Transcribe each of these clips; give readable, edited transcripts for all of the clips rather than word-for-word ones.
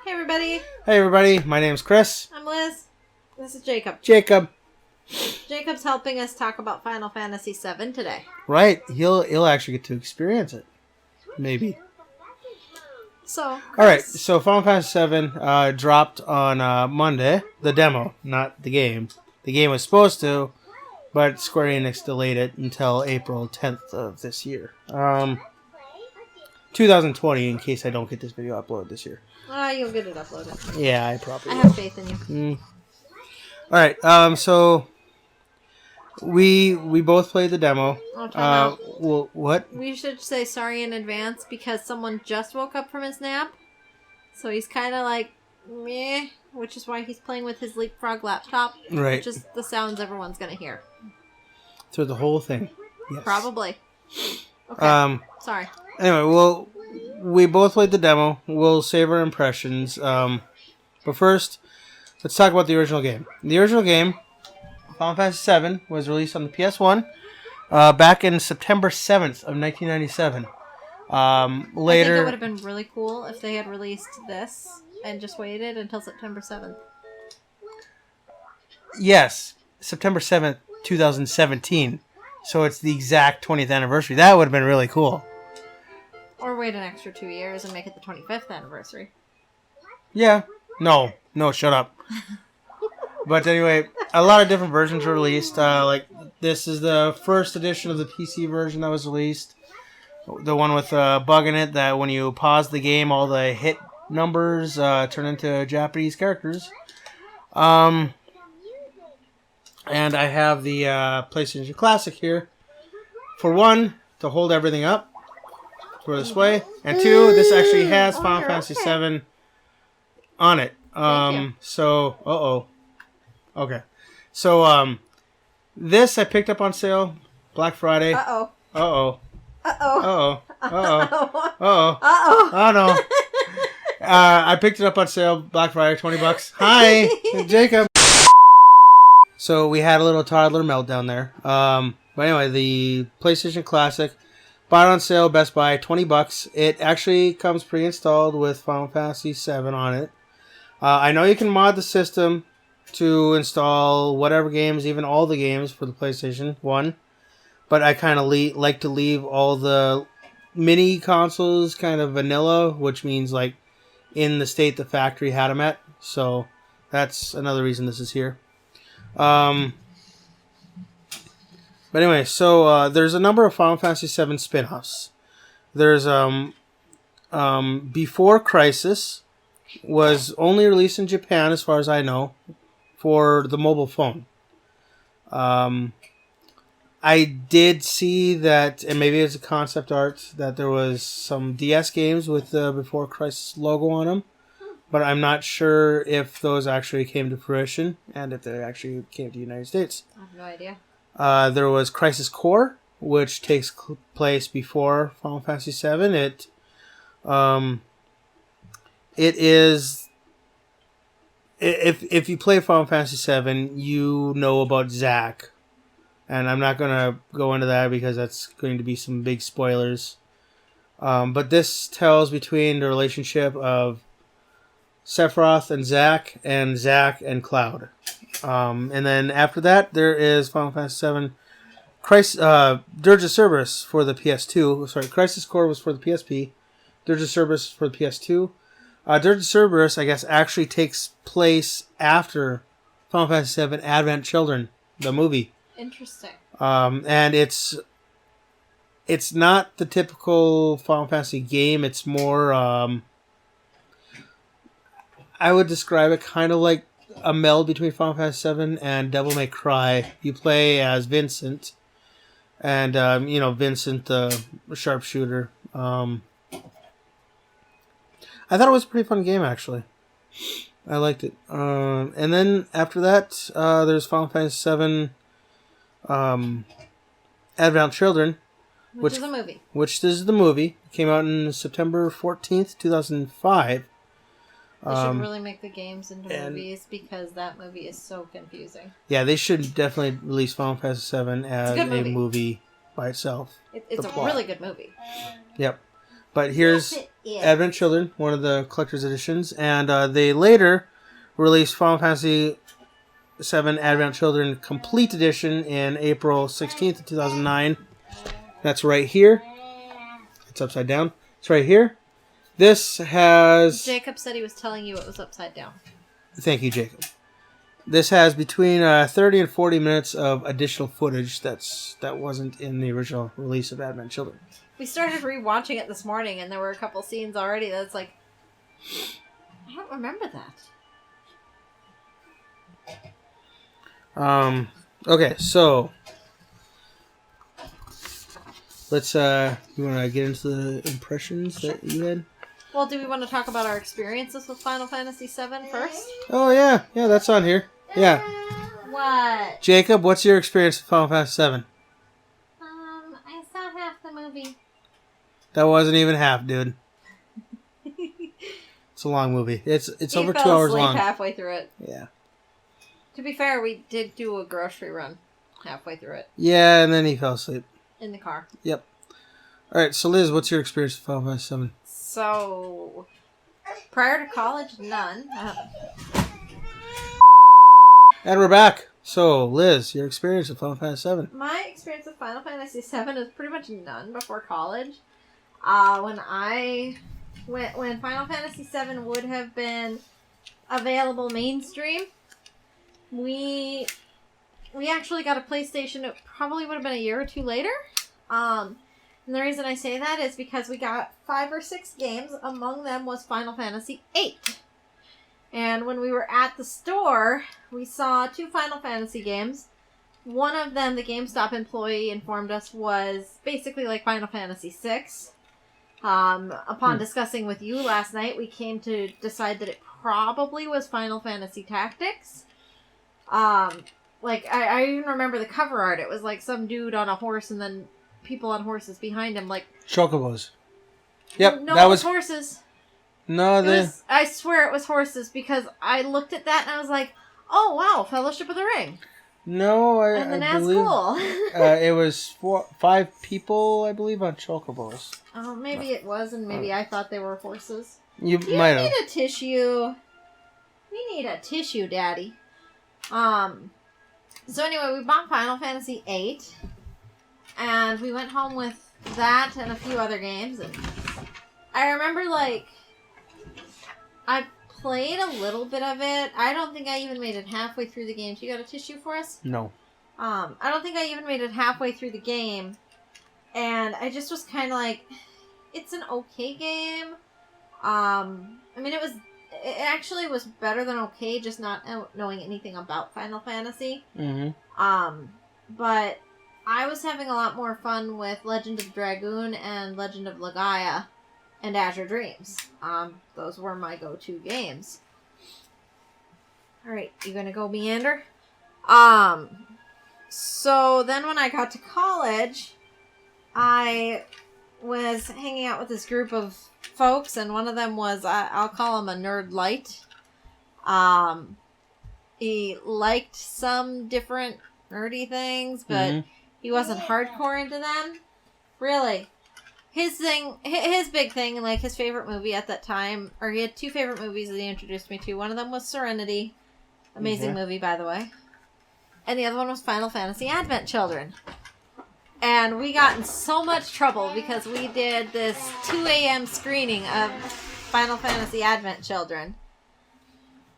Hey everybody. Hey everybody, my name's Chris. I'm Liz. This is Jacob. Jacob's helping us talk about Final Fantasy VII today. Right, he'll actually get to experience it. Maybe. So, Chris. Alright, so Final Fantasy VII dropped on Monday. The demo, not the game. The game was supposed to, but Square Enix delayed it until April 10th of this year. 2020, in case I don't get this video uploaded this year. You'll get it uploaded. Yeah, I probably will. I have faith in you. Alright, so we both played the demo. Well, what? We should say sorry in advance because someone just woke up from his nap. So he's kind of like, meh, which is why he's playing with his Leapfrog laptop. Right. Which is the sounds everyone's going to hear. Through the whole thing. Yes. Probably. Okay. Sorry. Anyway, well, we both played the demo. We'll save our impressions. But first, let's talk about the original game. The original game, Final Fantasy VII, was released on the PS1 back in September 7th of 1997. Later, I think it would have been really cool if they had released this and just waited until September 7th. Yes, September 7th, 2017. So it's the exact 20th anniversary. That would have been really cool. Or wait an extra 2 years and make it the 25th anniversary. Yeah. No, shut up. But anyway, a lot of different versions were released. Like, this is the first edition of the PC version that was released. The one with a bug in it that when you pause the game, all the hit numbers turn into Japanese characters. And I have the PlayStation Classic here. For one, to hold everything up for display. And two, this actually has Final Fantasy VII on it. So, okay. So, this I picked up on sale Black Friday. Oh no. I picked it up on sale Black Friday, $20. Hi, Jacob. So we had a little toddler meltdown there. But anyway, the PlayStation Classic, bought on sale, Best Buy, $20. It actually comes pre-installed with Final Fantasy VII on it. I know you can mod the system to install whatever games, even all the games for the PlayStation 1. But I kind of like to leave all the mini consoles kind of vanilla, which means like in the state the factory had them at. So that's another reason this is here. But anyway, so there's a number of Final Fantasy VII spin-offs. There's Before Crisis was only released in Japan, as far as I know, for the mobile phone. I did see that, and maybe it's a concept art, that there was some DS games with the Before Crisis logo on them. But I'm not sure if those actually came to fruition and if they actually came to the United States. I have no idea. There was Crisis Core, which takes place before Final Fantasy VII. It is... If you play Final Fantasy VII, you know about Zack. And I'm not going to go into that because that's going to be some big spoilers. But this tells between the relationship of Sephiroth and Zack and Cloud. And then after that, there is Final Fantasy VII Dirge of Cerberus for the PS2. Sorry, Crisis Core was for the PSP. Dirge of Cerberus for the PS2. Dirge of Cerberus, I guess, actually takes place after Final Fantasy VII Advent Children, the movie. Interesting. And it's not the typical Final Fantasy game. It's more... I would describe it kind of like a meld between Final Fantasy VII and Devil May Cry. You play as Vincent, and Vincent the sharpshooter. I thought it was a pretty fun game, actually. I liked it. And then after that, there's Final Fantasy VII Advent Children, Which is a movie. Which is the movie. It came out on September 14th, 2005. They should really make the games into movies because that movie is so confusing. Yeah, they should definitely release Final Fantasy VII as a movie by itself. It's a really good movie. Yep. But here's Yes, it is. Advent Children, one of the collector's editions. And they later released Final Fantasy VII Advent Children Complete Edition in April 16th of 2009. That's right here. It's upside down. It's right here. This has... Jacob said he was telling you it was upside down. Thank you, Jacob. This has between 30 and 40 minutes of additional footage that wasn't in the original release of Advent Children. We started rewatching it this morning, and there were a couple scenes already that's like, I don't remember that. Okay, so let's you want to get into the impressions that you had? Well, do we want to talk about our experiences with Final Fantasy VII first? Oh yeah, that's on here. Yeah. What? Jacob, what's your experience with Final Fantasy VII? I saw half the movie. That wasn't even half, dude. It's a long movie. It's over 2 hours long. He fell asleep halfway through it. Yeah. To be fair, we did do a grocery run halfway through it. Yeah, and then he fell asleep. In the car. Yep. All right, so Liz, what's your experience with Final Fantasy VII? So, prior to college, none. And we're back. So, Liz, your experience with Final Fantasy VII? My experience with Final Fantasy VII is pretty much none before college. When Final Fantasy VII would have been available mainstream, we actually got a PlayStation. It probably would have been a year or two later. And the reason I say that is because we got 5 or 6 games. Among them was Final Fantasy VIII. And when we were at the store, we saw 2 Final Fantasy games. One of them, the GameStop employee informed us, was basically like Final Fantasy VI. Upon discussing with you last night, we came to decide that it probably was Final Fantasy Tactics. I even remember the cover art. It was like some dude on a horse and then people on horses behind him, like Chocobos. Yep, no, that it was horses. No, I swear it was horses because I looked at that and I was like, "Oh wow, Fellowship of the Ring." No, I believe cool. it was 5 people, I believe, on Chocobos. Oh, maybe it was, and maybe I thought they were horses. You might have. We need a tissue. We need a tissue, Daddy. So anyway, we bought Final Fantasy VIII. And we went home with that and a few other games. And I remember, I played a little bit of it. I don't think I even made it halfway through the game. You got a tissue for us? No. I don't think I even made it halfway through the game. And I just was kind of like, it's an okay game. It actually was better than okay, just not knowing anything about Final Fantasy. Mm-hmm. But I was having a lot more fun with Legend of Dragoon and Legend of Legaia and Azure Dreams. Those were my go-to games. Alright, you gonna go meander? So then when I got to college, I was hanging out with this group of folks, and one of them was, I'll call him a nerd light. He liked some different nerdy things, but he wasn't hardcore into them. Really. His big thing, like his favorite movie at that time, or he had 2 favorite movies that he introduced me to. One of them was Serenity. Amazing movie, by the way. And the other one was Final Fantasy Advent Children. And we got in so much trouble because we did this 2 a.m. screening of Final Fantasy Advent Children.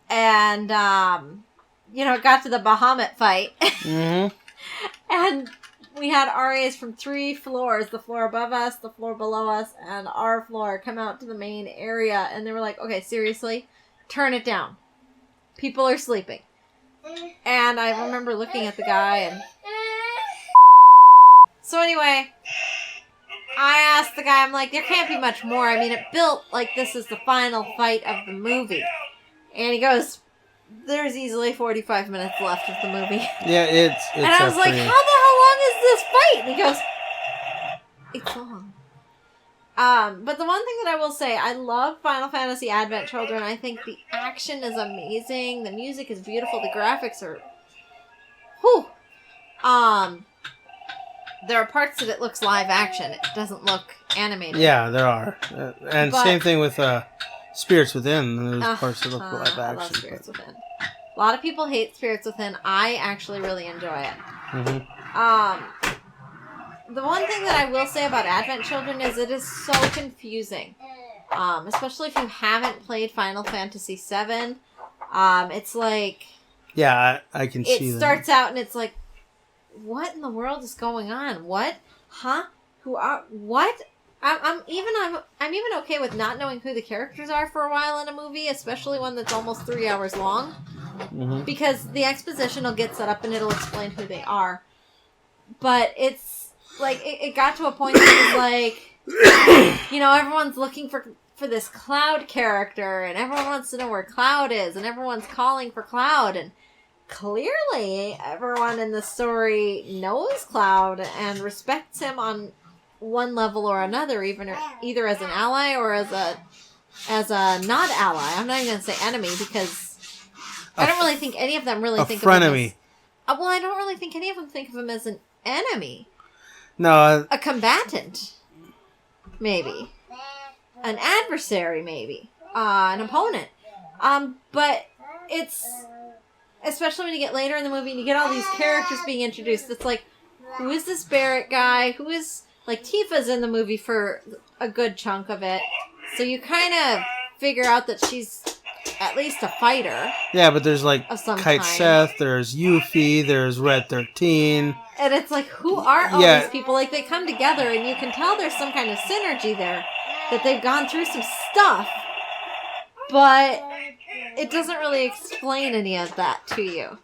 And, it got to the Bahamut fight. Mm-hmm. And we had RAs from 3 floors, the floor above us, the floor below us, and our floor, come out to the main area. And they were like, okay, seriously, turn it down. People are sleeping. And I remember looking at the guy and... So anyway, I asked the guy, I'm like, there can't be much more. I mean, it built like this is the final fight of the movie. And he goes, there's easily 45 minutes left of the movie. Yeah, it's and I was like, how the hell long is this fight? And he goes, it's long. But the one thing that I will say, I love Final Fantasy Advent Children. I think the action is amazing. The music is beautiful. The graphics are... Whew. There are parts that it looks live action. It doesn't look animated. Yeah, there are. And But- same thing with Spirits Within. There's parts that look live I love action. Spirits Within. A lot of people hate Spirits Within. I actually really enjoy it. Mm-hmm. The one thing that I will say about Advent Children is it is so confusing. Especially if you haven't played Final Fantasy VII. It's like... Yeah, I can see that. It starts out and it's like, what in the world is going on? What? Huh? Who are... What? I'm even okay with not knowing who the characters are for a while in a movie, especially one that's almost 3 hours long. Mm-hmm. Because the exposition will get set up and it'll explain who they are. But it's like it got to a point that it was like, everyone's looking for this Cloud character and everyone wants to know where Cloud is and everyone's calling for Cloud, and clearly everyone in the story knows Cloud and respects him on one level or another, either as an ally or as a not ally. I'm not even going to say enemy because I don't really think any of them really think of him as... Well, I don't really think any of them think of him as an enemy. No. A combatant. Maybe. An adversary, maybe. An opponent. But it's... Especially when you get later in the movie and you get all these characters being introduced. It's like, who is this Barrett guy? Who is... Like, Tifa's in the movie for a good chunk of it. So you kind of figure out that she's at least a fighter. Yeah, but there's like Kite Kite Seth, there's Yuffie, there's Red 13. And it's like, who are all these people? Like, they come together and you can tell there's some kind of synergy there. That they've gone through some stuff. But it doesn't really explain any of that to you.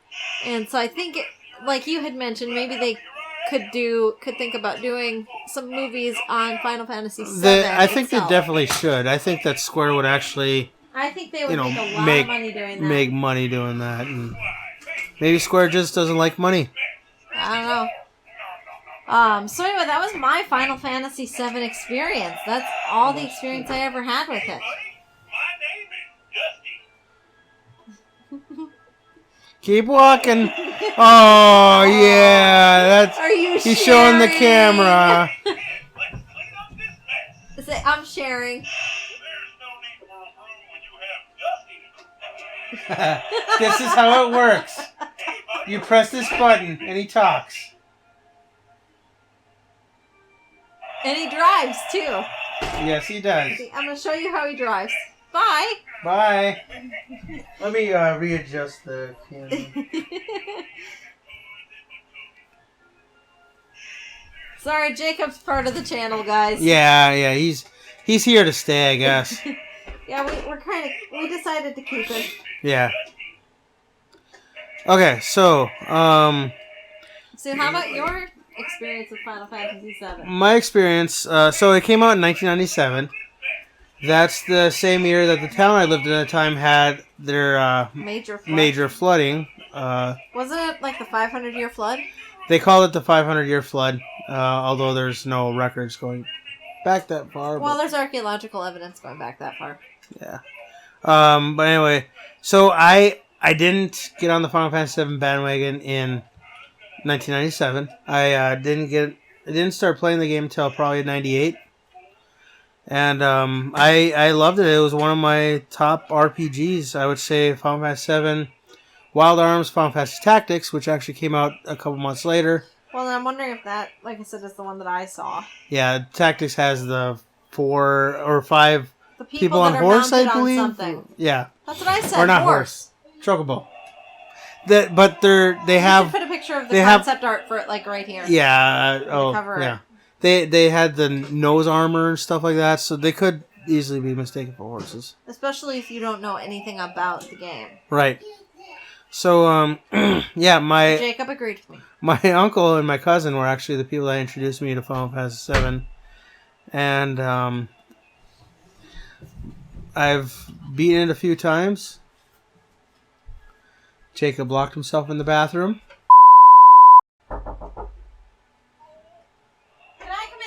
And so I think, like you had mentioned, maybe they could think about doing some movies on Final Fantasy VII. I think they definitely should. I think that Square would actually... I think they would make a lot of money doing that. Make money doing that. And maybe Square just doesn't like money. I don't know. So anyway, that was my Final Fantasy VII experience. That's all the experience I ever had with it. Keep walking. Oh, yeah. That's. Are you He's sharing? showing the camera. I'm sharing. This is how it works. You press this button and he talks. And he drives, too. Yes, he does. I'm going to show you how he drives. Bye. Bye. Let me readjust the camera. Sorry, Jacob's part of the channel, guys. Yeah, he's here to stay, I guess. Yeah, we decided to keep him. Yeah. Okay, so So how about your experience with Final Fantasy VII? my experience, so it came out in 1997. That's the same year that the town I lived in at the time had their major flooding. Wasn't it like the 500-year flood? They called it the 500-year flood, although there's no records going back that far. Well, there's archaeological evidence going back that far. Yeah. But anyway, so I didn't get on the Final Fantasy VII bandwagon in 1997. I didn't start playing the game until probably 98. And I loved it. It was one of my top RPGs. I would say Final Fantasy VII, Wild Arms, Final Fantasy Tactics, which actually came out a couple months later. Well, then I'm wondering if that, like I said, is the one that I saw. Yeah, Tactics has the 4 or 5 the people on horse, I believe. Something. Yeah. That's what I said. Or not horse. Chocobo. But they have. You should put a picture of the concept art for it, like right here. Yeah. Cover yeah. They had the nose armor and stuff like that, so they could easily be mistaken for horses. Especially if you don't know anything about the game. Right. So, yeah, Jacob agreed with me. My uncle and my cousin were actually the people that introduced me to Final Fantasy VII. And, I've beaten it a few times. Jacob locked himself in the bathroom. Can I come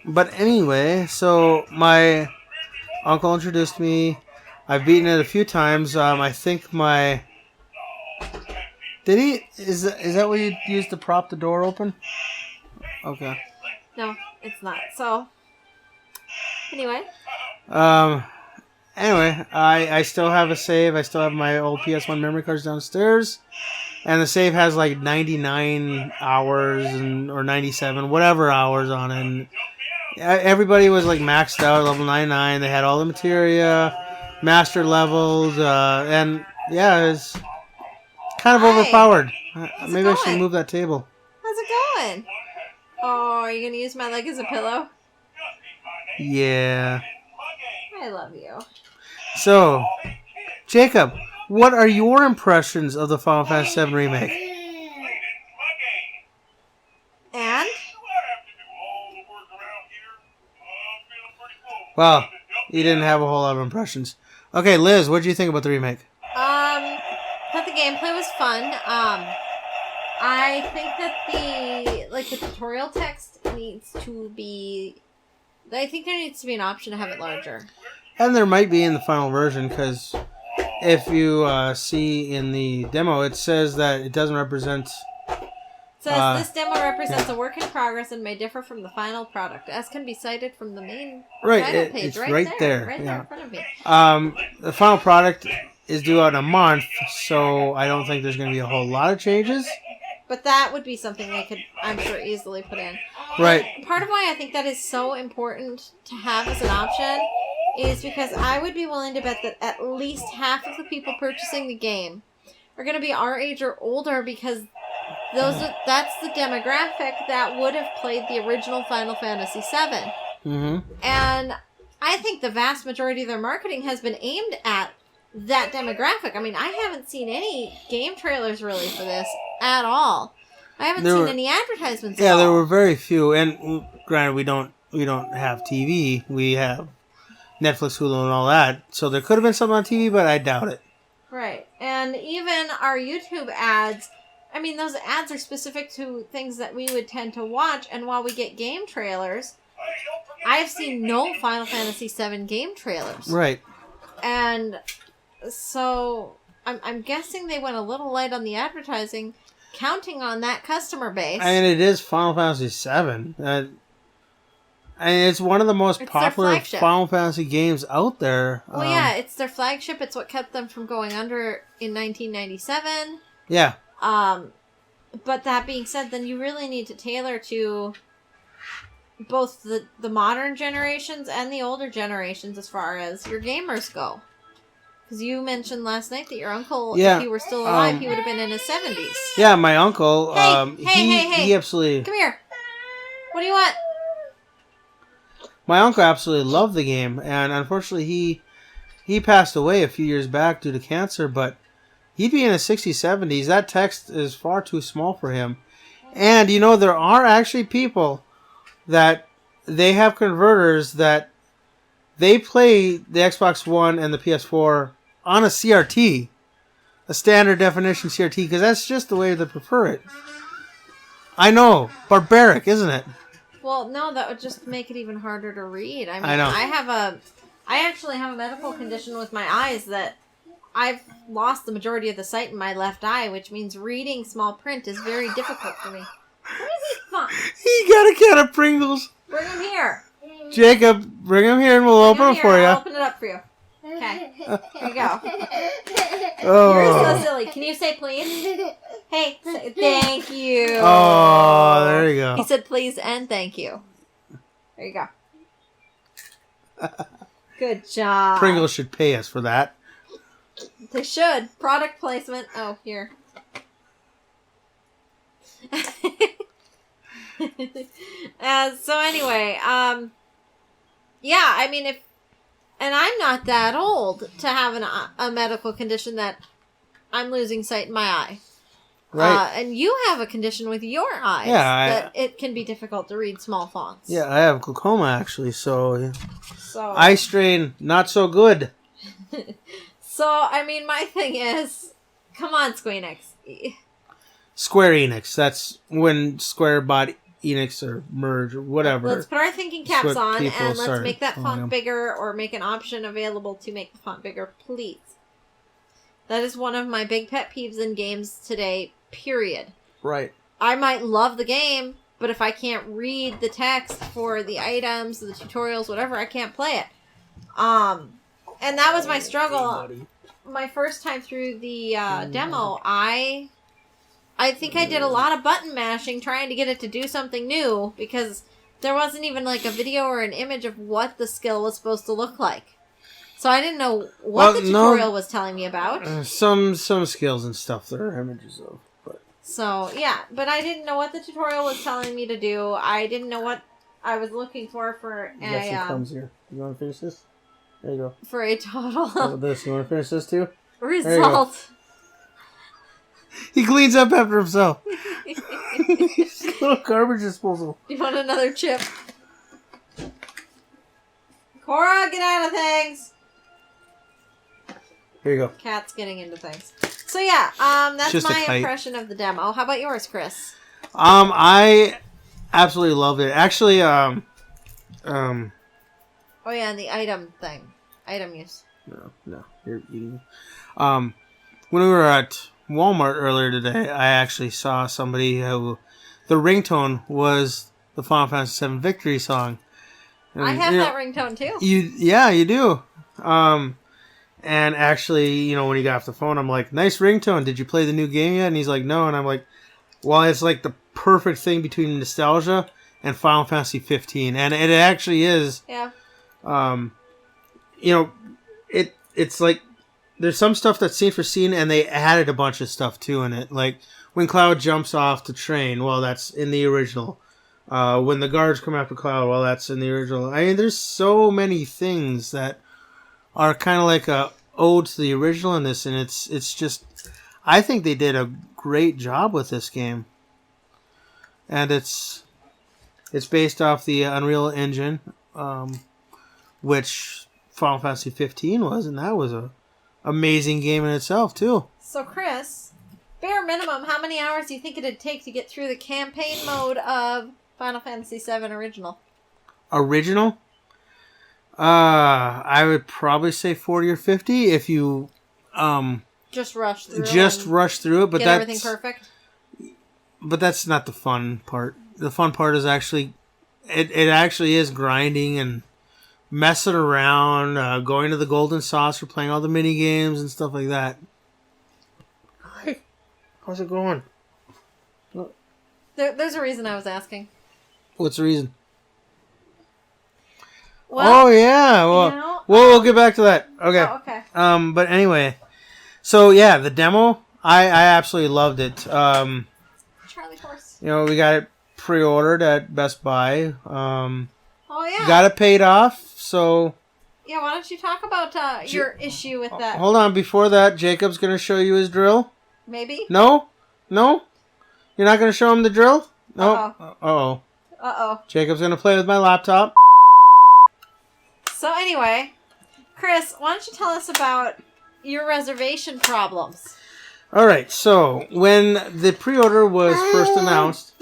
in? But anyway, so my uncle introduced me. I've beaten it a few times. I think my... Did he... Is that what you used to prop the door open? Okay. No, it's not. So, anyway. Anyway, I still have a save. I still have my old PS1 memory cards downstairs. And the save has like 99 hours or 97, whatever hours on it. And everybody was like maxed out, level 99. They had all the materia, master levels, and yeah, it's kind of overpowered. Maybe I should move that table. How's it going? Oh, are you going to use my leg as a pillow? Yeah. I love you. So, Jacob, what are your impressions of the Final Fantasy VII Remake? And? Well, you didn't have a whole lot of impressions. Okay, Liz, what did you think about the remake? I thought the gameplay was fun. I think that the tutorial text needs to be... I think there needs to be an option to have it larger. And there might be in the final version, because if you see in the demo, it says that it doesn't represent... It says, this demo represents a work in progress and may differ from the final product, as can be cited from the main title page. It's right there. Right there in front of me. The final product is due out in a month, so I don't think there's going to be a whole lot of changes. But that would be something they could, I'm sure, easily put in. Right. And part of why I think that is so important to have as an option is because I would be willing to bet that at least half of the people purchasing the game are going to be our age or older, because that's the demographic that would have played the original Final Fantasy VII. Mm-hmm. And I think the vast majority of their marketing has been aimed at that demographic. I mean, I haven't seen any game trailers really for this at all. I haven't seen any advertisements at all. Yeah, there were very few. And granted, we don't have TV. We have Netflix, Hulu, and all that. So there could have been something on TV, but I doubt it. Right. And even our YouTube ads, I mean, those ads are specific to things that we would tend to watch. And while we get game trailers, I've seen no Final Fantasy VII game trailers. Right. And so I'm guessing they went a little light on the advertising, counting on that customer base. And it is Final Fantasy VII. And it's one of the most popular Final Fantasy games out there. Well, yeah, it's their flagship. It's what kept them from going under in 1997. Yeah. But that being said, then you really need to tailor to both the modern generations and the older generations as far as your gamers go. Because you mentioned last night that your uncle, if he were still alive, he would have been in his 70s. Yeah, my uncle, Hey. he absolutely... Come here. What do you want? My uncle absolutely loved the game, and unfortunately he passed away a few years back due to cancer, but he'd be in his 60s, 70s. That text is far too small for him. And, there are actually people that they have converters that they play the Xbox One and the PS4 on a CRT, a standard definition CRT, because that's just the way they prefer it. I know, barbaric, isn't it? Well, no, that would just make it even harder to read. I mean, I know. I actually have a medical condition with my eyes that I've lost the majority of the sight in my left eye, which means reading small print is very difficult for me. What is he fun? He got a can of Pringles. Bring him here. Jacob, bring him here and we'll open it for you. I'll open it up for you. Okay. Here you go. Oh. You're so silly. Can you say please? Hey, thank you. Oh, there you go. He said please and thank you. There you go. Good job. Pringles should pay us for that. They should. Product placement. Oh, here. So anyway, yeah, I mean, and I'm not that old to have a medical condition that I'm losing sight in my eye. Right. And you have a condition with your eyes that it can be difficult to read small fonts. Yeah, I have glaucoma actually, so eye strain not so good. So, I mean, my thing is, come on, Squeenix. Square Enix. That's when Square bought Enix or merge or whatever. Let's put our thinking caps on and let's make that font them bigger, or make an option available to make the font bigger, please. That is one of my big pet peeves in games today, period. Right. I might love the game, But if I can't read the text for the items, the tutorials, whatever, I can't play it. And that was my struggle. My first time through the demo, I think I did a lot of button mashing trying to get it to do something new because there wasn't even like a video or an image of what the skill was supposed to look like. So I didn't know what the tutorial was telling me about. Some skills and stuff there are images of. But. So, yeah. But I didn't know what the tutorial was telling me to do. I didn't know what I was looking for Yes, it comes here. You want to finish this? There you go. For a total... How about this? You want to finish this too? Result. He cleans up after himself. Little garbage disposal. Do you want another chip? Cora, get out of things! Here you go. Cat's getting into things. So yeah, that's Just my impression of the demo. How about yours, Chris? I absolutely loved it. Actually, Oh yeah, and the item thing. Item use. No, you're eating. When we were at Walmart earlier today, I actually saw somebody who the ringtone was the Final Fantasy VII Victory song. And, I have that ringtone too. You do. And actually, when he got off the phone, I'm like, nice ringtone. Did you play the new game yet? And he's like, no. And I'm like, well, it's like the perfect thing between nostalgia and Final Fantasy 15. And it actually is. Yeah. It's like there's some stuff that's scene for scene, and they added a bunch of stuff too in it. Like when Cloud jumps off the train, well, that's in the original. When the guards come after Cloud, well, that's in the original. I mean, there's so many things that are kind of like a ode to the original in this, and it's just, I think they did a great job with this game, and it's based off the Unreal Engine, which Final Fantasy 15 was, and that was a amazing game in itself too. So Chris, bare minimum, how many hours do you think it'd take to get through the campaign mode of Final Fantasy VII Original? Original? I would probably say 40 or 50 if you just rush through it, but get that's everything perfect. But that's not the fun part. The fun part is actually it actually is grinding and messing around, going to the Golden Saucer, playing all the mini games and stuff like that. Hi, how's it going? There's a reason I was asking. What's the reason? Well, oh yeah, well, we'll get back to that. Okay. Oh, okay. But anyway, so yeah, the demo, I absolutely loved it. Charlie horse. We got it pre-ordered at Best Buy. Oh yeah. Got it paid off. So. Yeah, why don't you talk about your issue with that? Hold on, before that, Jacob's gonna show you his drill. Maybe. No, you're not gonna show him the drill. No. Uh oh. Jacob's gonna play with my laptop. So anyway, Chris, why don't you tell us about your reservation problems? All right. So when the pre-order was first announced,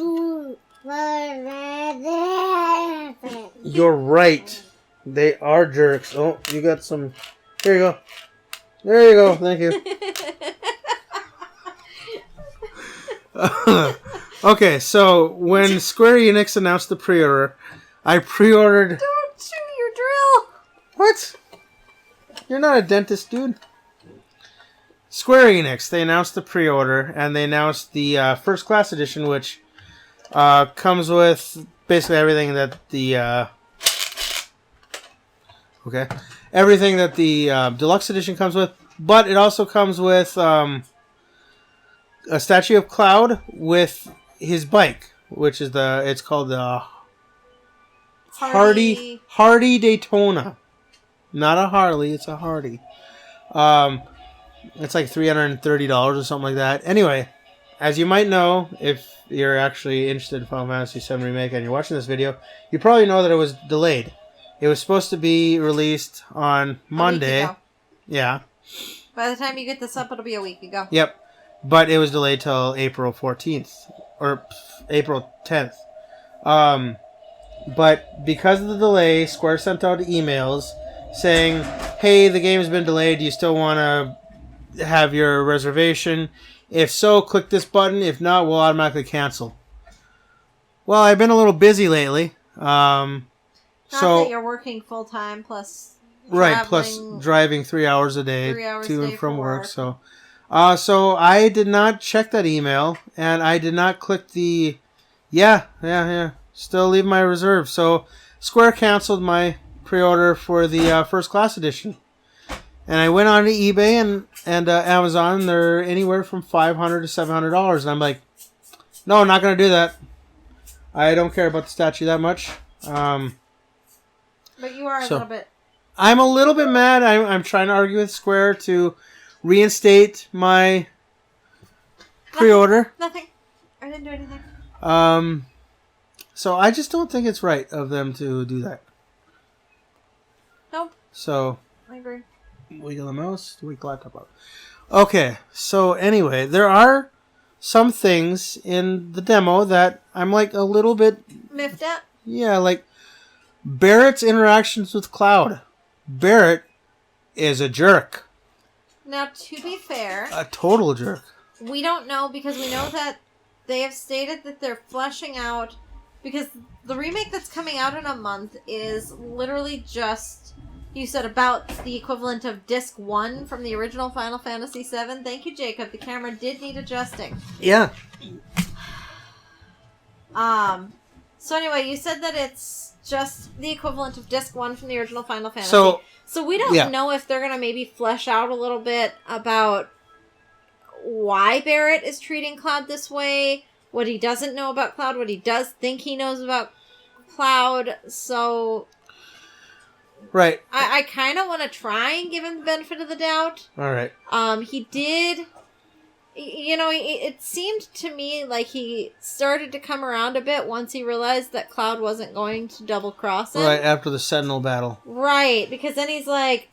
you're right. They are jerks. Oh, you got some. Here you go. There you go. Thank you. Okay, so when Square Enix announced the pre-order, I pre-ordered... Don't chew your drill! What? You're not a dentist, dude. Square Enix, they announced the pre-order, and they announced the First Class Edition, which comes with basically everything that the... everything that the Deluxe Edition comes with, but it also comes with a statue of Cloud with his bike, which is it's called the Hardy Daytona. Not a Harley, it's a Hardy. It's like $330 or something like that. Anyway, as you might know, if you're actually interested in Final Fantasy VII Remake and you're watching this video, you probably know that it was delayed. It was supposed to be released on Monday. Yeah. By the time you get this up, it'll be a week ago. Yep. But it was delayed till April 14th. Or April 10th. But because of the delay, Square sent out emails saying, hey, the game has been delayed. Do you still want to have your reservation? If so, click this button. If not, we'll automatically cancel. Well, I've been a little busy lately. Not that you're working full time plus right, plus driving 3 hours a day to and from work. So I did not check that email, and I did not click the still leave my reserve. So Square canceled my pre-order for the first class edition, and I went on to eBay and Amazon. They're anywhere from $500 to $700, and I'm like, no, I'm not going to do that. I don't care about the statue that much. But you are a little bit. I'm a little bit mad. I'm trying to argue with Square to reinstate my pre-order. Nothing. I didn't do anything. So I just don't think it's right of them to do that. Nope. So. I agree. Wiggle the mouse. Wiggle laptop up. Okay. So anyway, there are some things in the demo that I'm like a little bit miffed at. Yeah, like Barrett's interactions with Cloud. Barrett is a jerk. Now, to be fair, a total jerk. We don't know because we know that they have stated that they're fleshing out, because the remake that's coming out in a month is literally just, you said, about the equivalent of disc 1 from the original Final Fantasy VII. Thank you, Jacob. The camera did need adjusting. Yeah. So anyway, you said that it's just the equivalent of disc 1 from the original Final Fantasy. So we don't know if they're going to maybe flesh out a little bit about why Barrett is treating Cloud this way, what he doesn't know about Cloud, what he does think he knows about Cloud. So right. I kind of want to try and give him the benefit of the doubt. All right. He did, it seemed to me like he started to come around a bit once he realized that Cloud wasn't going to double cross him. Right, after the Sentinel battle. Right, because then he's like,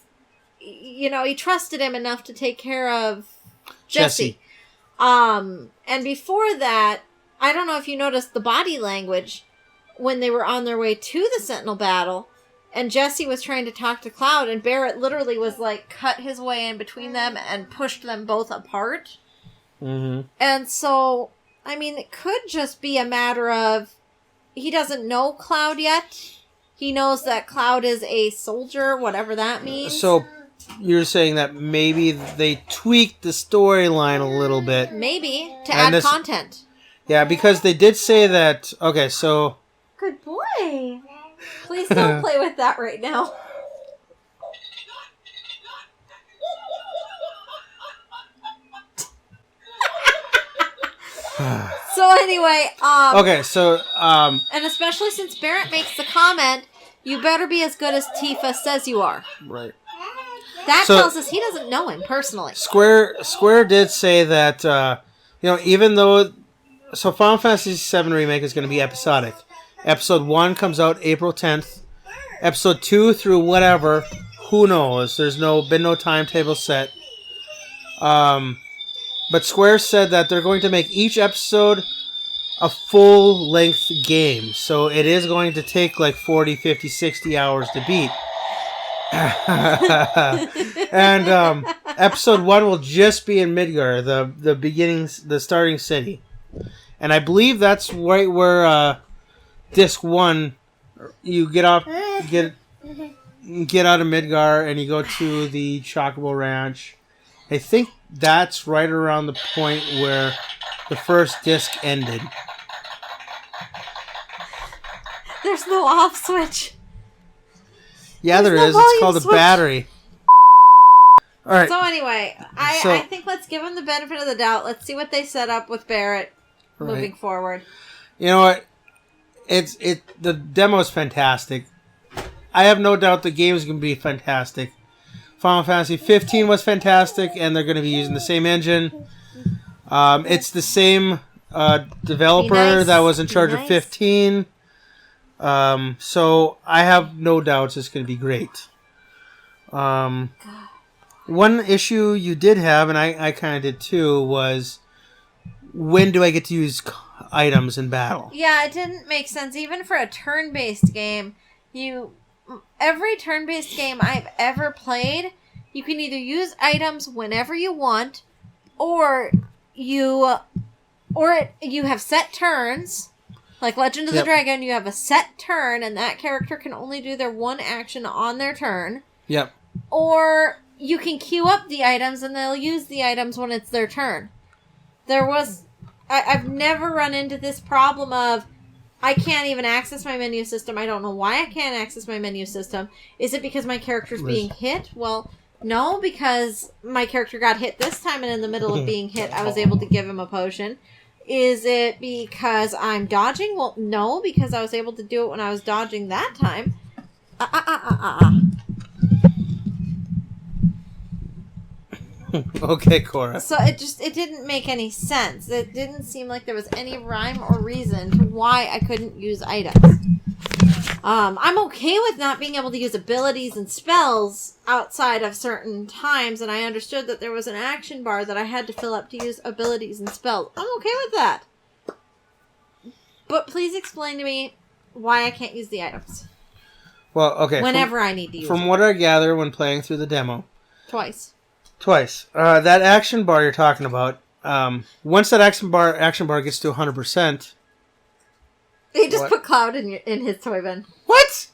he trusted him enough to take care of Jesse. And before that, I don't know if you noticed the body language when they were on their way to the Sentinel battle, and Jesse was trying to talk to Cloud, and Barrett literally was like, cut his way in between them and pushed them both apart. Mm-hmm. And so, I mean, it could just be a matter of he doesn't know Cloud yet. He knows that Cloud is a soldier, whatever that means. So you're saying that maybe they tweaked the storyline a little bit. Maybe, to add content. Yeah, because they did say that... Okay, so... Good boy. Please don't play with that right now. So anyway, okay, so and especially since Barrett makes the comment, you better be as good as Tifa says you are. Right. That tells us he doesn't know him personally. Square did say that even though Final Fantasy VII Remake is going to be episodic. Episode 1 comes out April 10th. Episode 2 through whatever, who knows? There's been no timetable set. But Square said that they're going to make each episode a full-length game. So it is going to take like 40, 50, 60 hours to beat. And episode 1 will just be in Midgar, the starting city. And I believe that's right where disc 1, you get out of Midgar and you go to the Chocobo Ranch. I think that's right around the point where the first disc ended. There's no off switch. Yeah, there is. It's called a battery. All right. So anyway, I think let's give them the benefit of the doubt. Let's see what they set up with Barrett moving forward. You know what? The demo is fantastic. I have no doubt the game is going to be fantastic. Final Fantasy 15 was fantastic, and they're going to be using the same engine. It's the same developer that was in charge of 15. So I have no doubts it's going to be great. One issue you did have, and I kind of did too, was when do I get to use items in battle? Yeah, it didn't make sense. Even for a turn-based game, every turn-based game I've ever played, you can either use items whenever you want, or you have set turns, Like Legend of the Dragon, you have a set turn, and that character can only do their one action on their turn. Yep. Or you can queue up the items, and they'll use the items when it's their turn. I've never run into this problem of, I can't even access my menu system. I don't know why I can't access my menu system. Is it because my character's being hit? Well, no, because my character got hit this time, and in the middle of being hit, I was able to give him a potion. Is it because I'm dodging? Well, no, because I was able to do it when I was dodging that time. Okay, Cora. So it didn't make any sense. It didn't seem like there was any rhyme or reason to why I couldn't use items. I'm okay with not being able to use abilities and spells outside of certain times, and I understood that there was an action bar that I had to fill up to use abilities and spells. I'm okay with that. But please explain to me why I can't use the items. Well, okay. Whenever I need to use them. From what I gather when playing through the demo. Twice. That action bar you're talking about, once that action bar gets to 100%... He just put Cloud in his toy bin. What?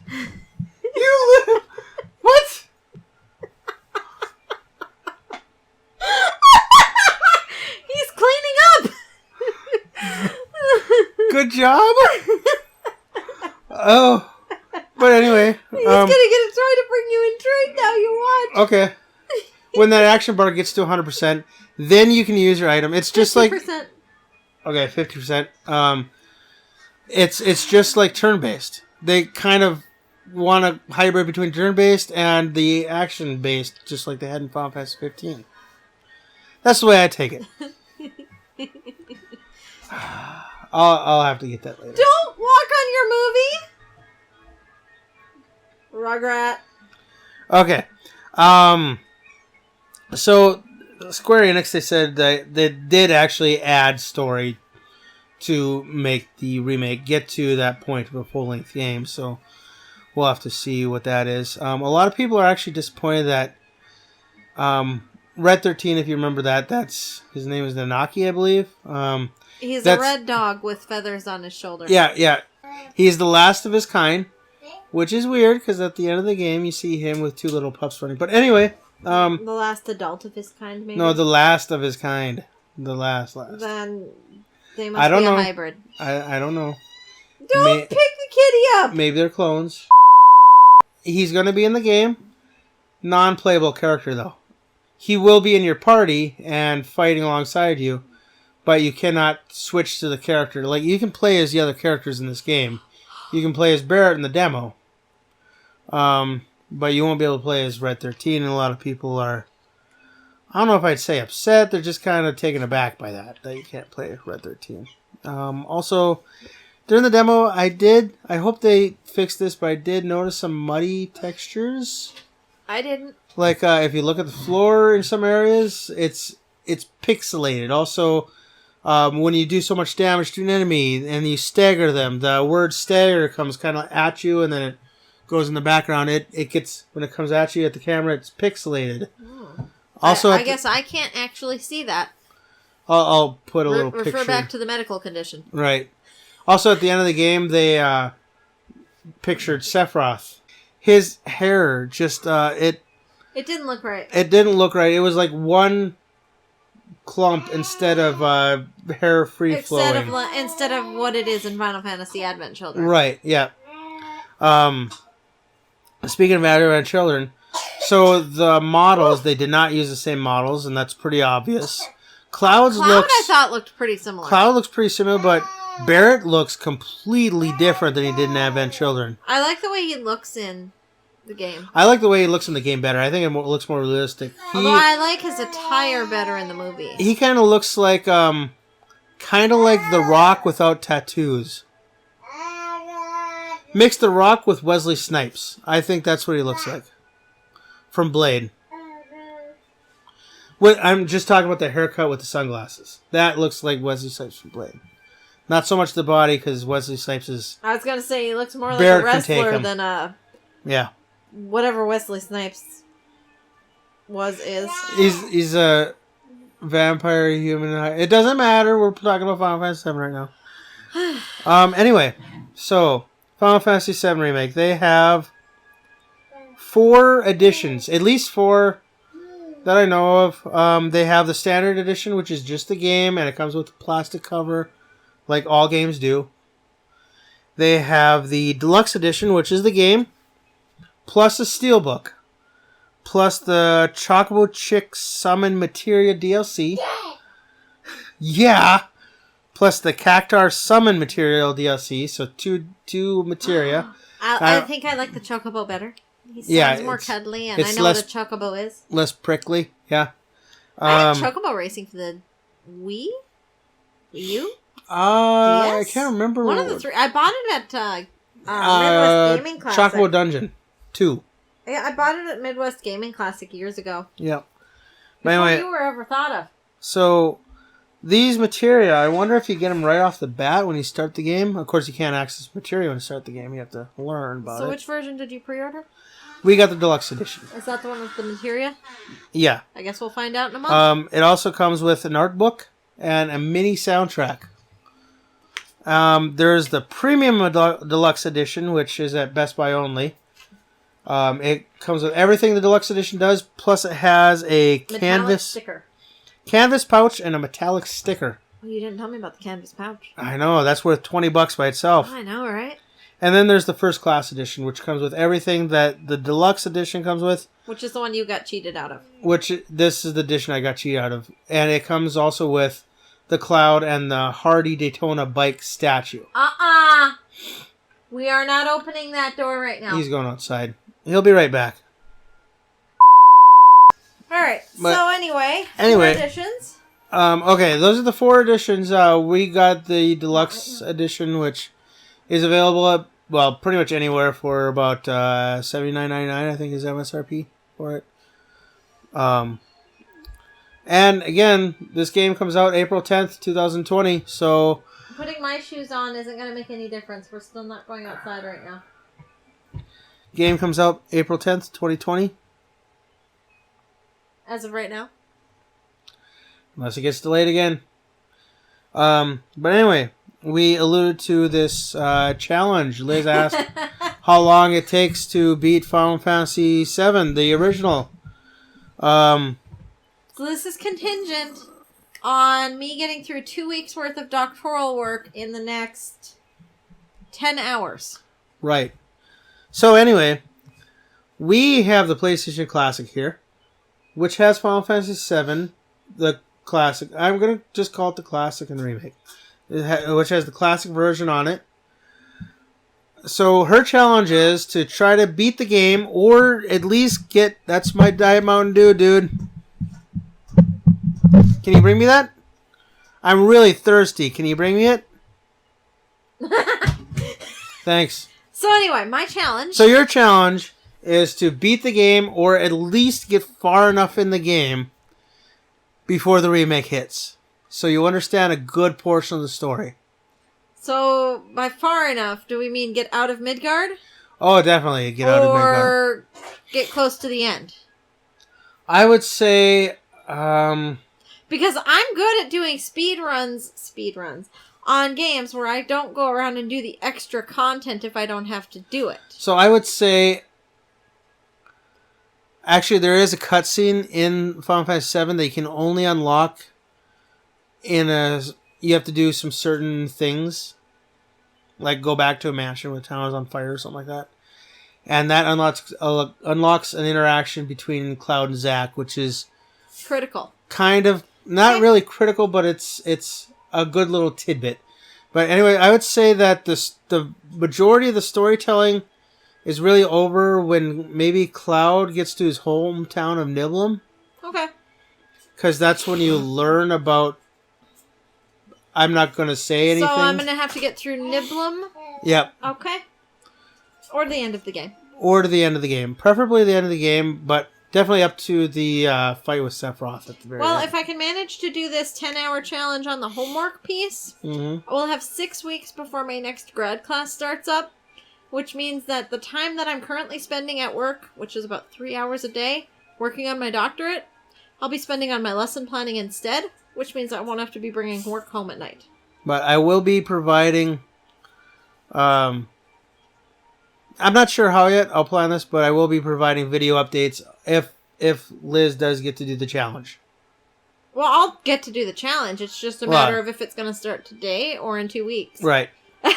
What? He's cleaning up. Good job. Oh, but anyway, he's gonna get a toy to bring you in trade now. You watch. Okay. When that action bar gets to 100%, then you can use your item. It's just 50%. like 50%. It's just like turn-based. They kind of want to hybrid between turn-based and the action-based, just like they had in Final Fantasy 15. That's the way I take it. I'll have to get that later. Don't walk on your movie, Rugrat. Okay. So Square Enix, they said that they did actually add story to make the remake get to that point of a full-length game, so we'll have to see what that is. A lot of people are actually disappointed that Red 13, if you remember that's his name is Nanaki, I believe. He's a red dog with feathers on his shoulder. Yeah. He's the last of his kind, which is weird, because at the end of the game, you see him with two little pups running. But anyway... the last adult of his kind, maybe? No, the last of his kind. The last. Then... They must be a hybrid. I don't know. Don't pick the kitty up! Maybe they're clones. He's going to be in the game. Non-playable character, though. He will be in your party and fighting alongside you, but you cannot switch to the character. Like, you can play as the other characters in this game. You can play as Barrett in the demo. But you won't be able to play as Red 13, and a lot of people are... I don't know if I'd say upset. They're just kind of taken aback by that you can't play Red 13. Also, during the demo, I hope they fixed this, but I did notice some muddy textures. I didn't. Like, if you look at the floor in some areas, it's pixelated. Also, when you do so much damage to an enemy and you stagger them, the word stagger comes kind of at you, and then it goes in the background. It gets, when it comes at you at the camera, it's pixelated. Also, I guess I can't actually see that. I'll put a little picture. Refer back to the medical condition. Right. Also, at the end of the game, they pictured Sephiroth. His hair just it didn't look right. It didn't look right. It was like one clump instead of hair free flowing. Instead of what it is in Final Fantasy Advent Children. Right. Yeah. Speaking of Advent Children. So the models, they did not use the same models, and that's pretty obvious. Cloud I thought looked pretty similar. Cloud looks pretty similar, but Barrett looks completely different than he did in Advent Children. I like the way he looks in the game. I like the way he looks in the game better. I think it looks more realistic. Although I like his attire better in the movie. He kind of looks like, The Rock without tattoos. Mix The Rock with Wesley Snipes. I think that's what he looks like. From Blade. I'm just talking about the haircut with the sunglasses. That looks like Wesley Snipes from Blade. Not so much the body, because Wesley Snipes is... I was going to say, he looks more like Barrett a wrestler than Yeah. Whatever Wesley Snipes is. He's a vampire human. It doesn't matter. We're talking about Final Fantasy VII right now. Anyway, so Final Fantasy VII Remake. They have 4 editions, at least 4 that I know of. They have the standard edition, which is just the game, and it comes with a plastic cover, like all games do. They have the deluxe edition, which is the game, plus a steelbook, plus the Chocobo Chick Summon Materia DLC. Yeah! Plus the Cactar Summon Material DLC, so two materia. I think I like the Chocobo better. He sounds more cuddly, and I know what a Chocobo is. Less prickly, yeah. I had Chocobo Racing for the Wii? Wii U? I can't remember. One of the 3. I bought it at Midwest Gaming Classic. Chocobo Dungeon 2. Yeah, I bought it at Midwest Gaming Classic years ago. Yeah. Before anyway, you were ever thought of. So, these materia, I wonder if you get them right off the bat when you start the game. Of course, you can't access materia when you start the game. You have to learn about it. So, which version did you pre-order? We got the deluxe edition. Is that the one with the materia? Yeah. I guess we'll find out in a month. It also comes with an art book and a mini soundtrack. There's the premium deluxe edition, which is at Best Buy only. It comes with everything the deluxe edition does, plus it has a canvas pouch and a metallic sticker. Oh, you didn't tell me about the canvas pouch. I know, that's worth $20 by itself. I know, right? And then there's the first class edition, which comes with everything that the deluxe edition comes with. Which is the one you got cheated out of. This is the edition I got cheated out of. And it comes also with the Cloud and the Hardy Daytona bike statue. We are not opening that door right now. He's going outside. He'll be right back. Alright, so anyway, 4 editions. Okay, those are the 4 editions. We got the deluxe edition, which is available at, well, pretty much anywhere for about $79.99, I think is MSRP for it. And again, this game comes out April 10th, 2020, so... Putting my shoes on isn't going to make any difference. We're still not going outside right now. Game comes out April 10th, 2020. As of right now. Unless it gets delayed again. But anyway, we alluded to this challenge. Liz asked how long it takes to beat Final Fantasy VII, the original. So this is contingent on me getting through 2 weeks worth of doctoral work in the next 10 hours. Right. So anyway, we have the PlayStation Classic here, which has Final Fantasy VII, the Classic. I'm going to just call it the Classic and Remake, which has the Classic version on it. So her challenge is to try to beat the game, or at least get... That's my Diet Mountain Dew, dude. Can you bring me that? I'm really thirsty. Can you bring me it? Thanks. So anyway, my challenge... So your challenge is to beat the game, or at least get far enough in the game before the remake hits. So you understand a good portion of the story. So, by far enough, do we mean get out of Midgard? Oh, definitely get out of Midgard. Or get close to the end? I would say... Because I'm good at doing speed runs on games where I don't go around and do the extra content if I don't have to do it. So I would say... Actually, there is a cutscene in Final Fantasy VII that you can only unlock in a... You have to do some certain things. Like go back to a mansion where the town is on fire or something like that. And that unlocks an interaction between Cloud and Zack, which is... Critical. Kind of... Not really critical, but it's a good little tidbit. But anyway, I would say that the majority of the storytelling is really over when maybe Cloud gets to his hometown of Nibelheim. Okay. Because that's when you learn about... I'm not going to say anything. So I'm going to have to get through Nibelheim? Yep. Okay. Or the end of the game. Or to the end of the game. Preferably the end of the game, but definitely up to the fight with Sephiroth at the very end. Well, if I can manage to do this 10-hour challenge on the homework piece, we'll have 6 weeks before my next grad class starts up, which means that the time that I'm currently spending at work, which is about 3 hours a day, working on my doctorate, I'll be spending on my lesson planning instead, which means I won't have to be bringing work home at night. But I will be providing... I'm not sure how yet I'll plan this, but I will be providing video updates if Liz does get to do the challenge. Well, I'll get to do the challenge. It's just a matter of if it's going to start today or in 2 weeks. Right. I'll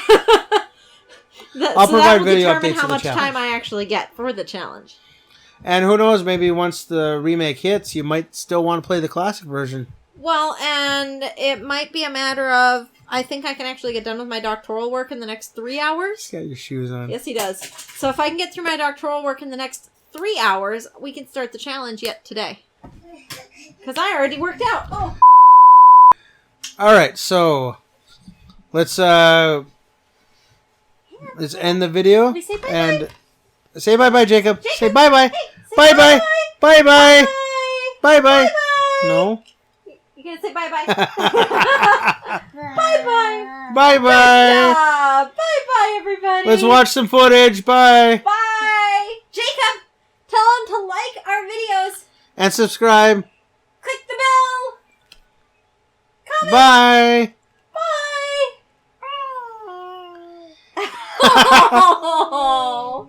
provide video updates how of the much challenge. time I actually get for the challenge. And who knows, maybe once the remake hits, you might still want to play the classic version. Well, and it might be a matter of, I think I can actually get done with my doctoral work in the next 3 hours. He's got your shoes on. Yes, he does. So if I can get through my doctoral work in the next 3 hours, we can start the challenge yet today. Because I already worked out. Oh. Alright, so let's end the video. We say bye-bye. And say bye-bye, Jacob. Say bye-bye. Hey, say Bye-bye. bye-bye. Bye-bye. Bye. Bye-bye. Bye-bye. No. You can say bye-bye. Bye-bye. Bye-bye. Bye-bye, everybody. Let's watch some footage. Bye. Bye. Jacob, tell them to like our videos. And subscribe. Click the bell. Comment. Bye. Bye. Oh.